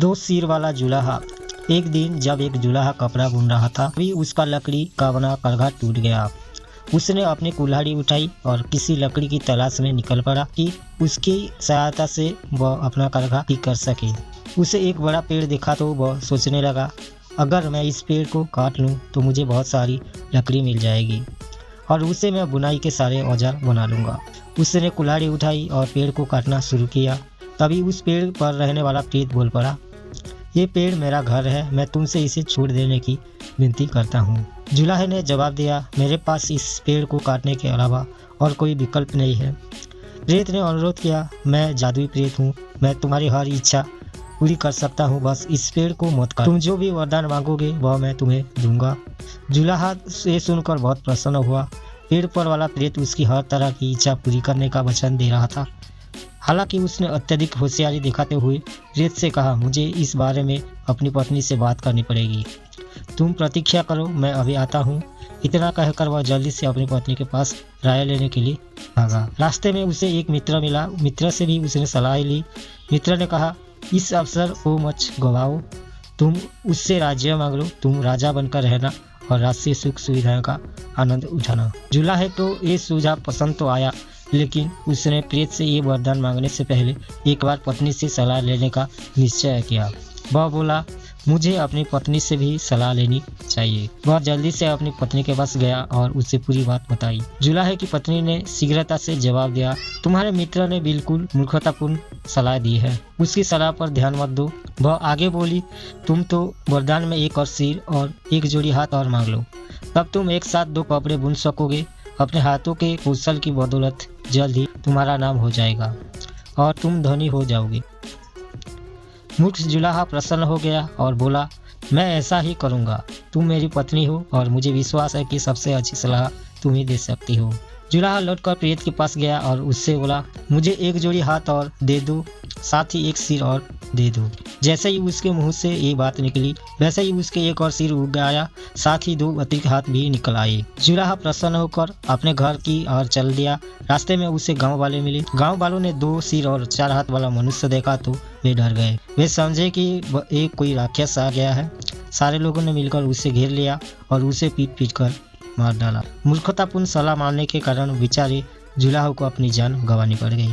दो सिर वाला जुलाहा। एक दिन जब एक जुलाहा कपड़ा बुन रहा था, तभी उसका लकड़ी का बना करघा टूट गया। उसने अपनी कुल्हाड़ी उठाई और किसी लकड़ी की तलाश में निकल पड़ा कि उसकी सहायता से वह अपना करघा ठीक कर सके। उसे एक बड़ा पेड़ दिखा तो वह सोचने लगा, अगर मैं इस पेड़ को काट लूँ तो मुझे बहुत सारी लकड़ी मिल जाएगी और उससे मैं बुनाई के सारे औजार बना लूँगा। उसने कुल्हाड़ी उठाई और पेड़ को काटना शुरू किया। तभी उस पेड़ पर रहने वाला प्रेत बोल पड़ा, ये पेड़ मेरा घर है, मैं तुमसे इसे छोड़ देने की विनती करता हूँ। जुलाहे ने जवाब दिया, मेरे पास इस पेड़ को काटने के अलावा और कोई विकल्प नहीं है। प्रेत ने अनुरोध किया, मैं जादुई प्रेत हूँ, मैं तुम्हारी हर इच्छा पूरी कर सकता हूँ, बस इस पेड़ को मत काट। तुम जो भी वरदान मांगोगे वह मैं तुम्हें दूंगा। जुलाहा से सुनकर बहुत प्रसन्न हुआ। पेड़ पर वाला प्रेत उसकी हर तरह की इच्छा पूरी करने का वचन दे रहा था। हालांकि उसने अत्यधिक होशियारी दिखाते हुए प्रेत से कहा, मुझे इस बारे में अपनी पत्नी से बात करनी पड़ेगी, तुम प्रतीक्षा करो, मैं अभी आता हूँ। इतना कहकर वह जल्दी से अपनी पत्नी के पास राय लेने के लिए भागा। रास्ते में उसे एक मित्र मिला। मित्र से भी उसने सलाह ली। मित्र ने कहा, इस अवसर को मत गवाओ, तुम उससे राज्य मांग लो, तुम राजा बनकर रहना और राष्ट्रीय सुख सुविधाओं का आनंद उठाना। जुलाहे को ये सुझाव पसंद तो आया, लेकिन उसने प्रेत से ये वरदान मांगने से पहले एक बार पत्नी से सलाह लेने का निश्चय किया। वह बोला, मुझे अपनी पत्नी से भी सलाह लेनी चाहिए। वह जल्दी से अपनी पत्नी के पास गया और उससे पूरी बात बताई। जुलाहे की पत्नी ने शीघ्रता से जवाब दिया, तुम्हारे मित्र ने बिल्कुल मूर्खतापूर्ण सलाह दी है, उसकी सलाह पर ध्यान मत दो। वह आगे बोली, तुम तो वरदान में एक और सिर और एक जोड़ी हाथ और मांग लो, तब तुम एक साथ दो कपड़े बुन सकोगे। अपने हाथों के कौशल की बदौलत जल्द ही तुम्हारा नाम हो जाएगा और तुम धनी हो जाओगे। मूर्ख जुलाहा प्रसन्न हो गया और बोला, मैं ऐसा ही करूँगा, तुम मेरी पत्नी हो और मुझे विश्वास है कि सबसे अच्छी सलाह तुम ही दे सकती हो। जुलाहा लौटकर प्रेत के पास गया और उससे बोला, मुझे एक जोड़ी हाथ और दे दो, साथ ही एक सिर और दे दो। जैसे ही उसके मुंह से ये बात निकली, वैसे ही उसके एक और सिर उग आया, साथ ही दो अतिरिक्त हाथ भी निकल आए। जुलाहा प्रसन्न होकर अपने घर की ओर चल दिया। रास्ते में उसे गांव वाले मिले। गांव वालों ने दो सिर और चार हाथ वाला मनुष्य देखा तो वे डर गए। वे समझे कि एक कोई राक्षस आ गया है। सारे लोगों ने मिलकर उसे घेर लिया और उसे पीट पीट कर मार डाला। मूर्खतापूर्ण सलाह मानने के कारण बेचारे जुलाहा को अपनी जान गंवानी पड़ गई।